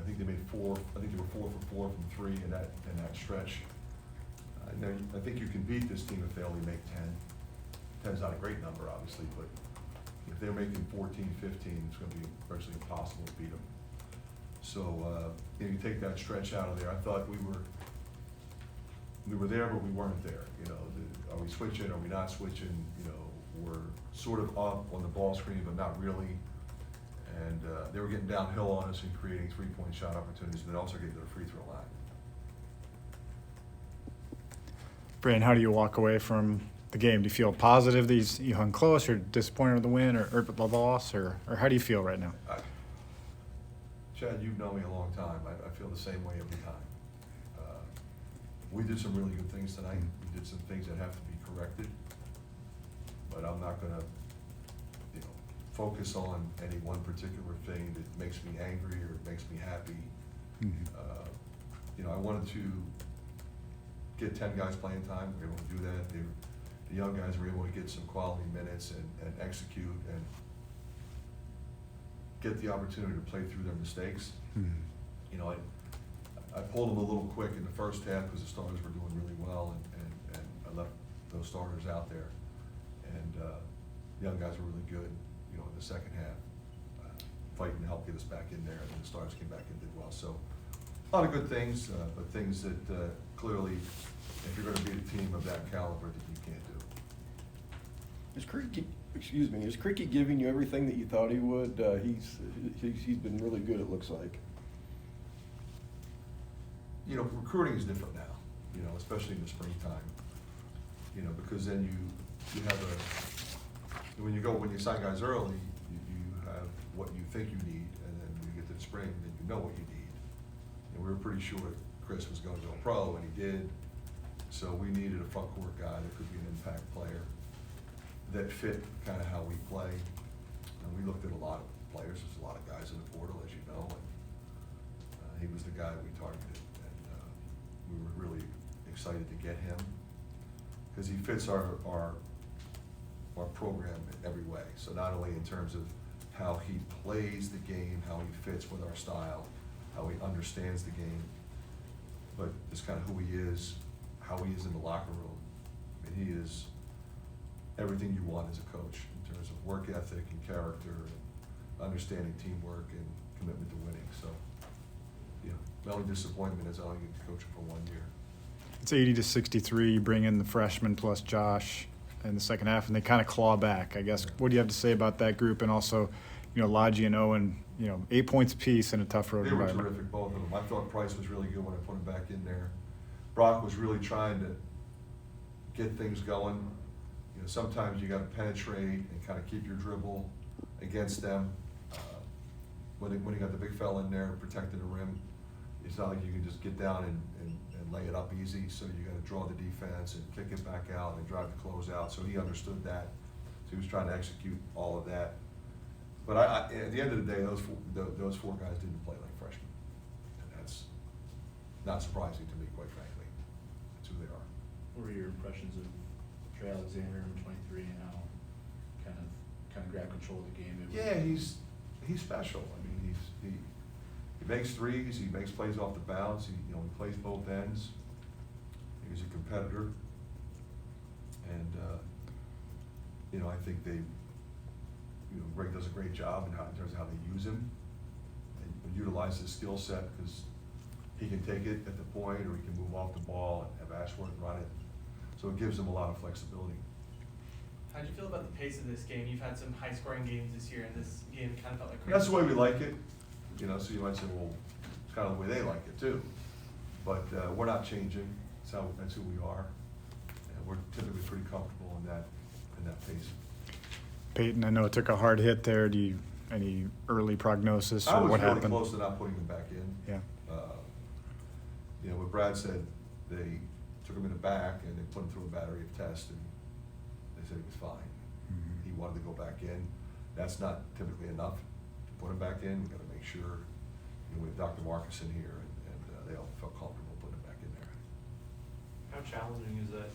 I think they made four. I think they were 4 for 4 from 3 in that stretch. Now, I think you can beat this team if they only make 10. 10's not a great number, obviously, but if they're making 14, 15, it's going to be virtually impossible to beat them. So you take that stretch out of there. I thought we were there, but we weren't there. Are we switching? Are we not switching? We're sort of up on the ball screen, but not really. And they were getting downhill on us and creating 3-point shot opportunities, but also getting to the free throw line. Brian, how do you walk away from the game? Do you feel positive that you hung close, or disappointed with the win, or the loss, or how do you feel right now? Chad, you've known me a long time. I feel the same way every time. We did some really good things tonight. We did some things that have to be corrected, but I'm not going to, focus on any one particular thing that makes me angry or makes me happy. I wanted to get 10 guys playing time. We were able to do that. The young guys were able to get some quality minutes and execute and get the opportunity to play through their mistakes. I pulled them a little quick in the first half because the starters were doing really well, and I left those starters out there. And the young guys were really good, in the second half, fighting to help get us back in there, and then the starters came back and did well. So a lot of good things, but things that clearly, if you're going to beat a team of that caliber, that you can't do. Is Krikke giving you everything that you thought he would? He's been really good, it looks like. Recruiting is different now, especially in the springtime, because then you have when you sign guys early, you have what you think you need, and then when you get to the spring, then you know what you need. And we were pretty sure Chris was going to go pro, and he did. So we needed a front court guy that could be an impact player that fit kind of how we play. And we looked at a lot of players. There's a lot of guys in the portal, as you know, and he was the guy we targeted. We were really excited to get him because he fits our program in every way. So not only in terms of how he plays the game, how he fits with our style, how he understands the game, but just kind of who he is, how he is in the locker room. He is everything you want as a coach in terms of work ethic and character and understanding teamwork and commitment to winning. So, the only disappointment is I only get to coach him for 1 year. It's 80-63. You bring in the freshman plus Josh in the second half, and they kind of claw back, I guess. What do you have to say about that group? And also, Lodgy and Owen, 8 points apiece in a tough road environment. They were terrific, both of them. I thought Price was really good when I put him back in there. Brock was really trying to get things going. Sometimes you got to penetrate and kind of keep your dribble against them. When you got the big fella in there protecting the rim, it's not like you can just get down and lay it up easy. So you got to draw the defense and kick it back out and drive the close out. So he understood that. So he was trying to execute all of that. But at the end of the day, those four guys didn't play like freshmen, and that's not surprising to me, quite frankly. That's who they are. What were your impressions of Trey Alexander, number 23, and how kind of grab control of the game? Yeah, he's special. I mean, he makes threes. He makes plays off the bounce. He plays both ends. He's a competitor, and I think Greg does a great job in terms of how they use him and utilize his skill set, because he can take it at the point, or he can move off the ball and have Ashworth run it. So it gives him a lot of flexibility. How do you feel about the pace of this game? You've had some high-scoring games this year, and this game kind of felt like. That's the way we like it. So you might say, well, it's kind of the way they like it too. But we're not changing. That's who we are, and we're typically pretty comfortable in that pace. Peyton, I know it took a hard hit there. Any early prognosis or what happened? I was really close to not putting him back in. Yeah. What Brad said, they took him in the back and they put him through a battery of tests, and they said he was fine. Mm-hmm. He wanted to go back in. That's not typically enough to put him back in. We've got to make sure. We have Dr. Marcus in here, and they all felt comfortable putting him back in there. How challenging is that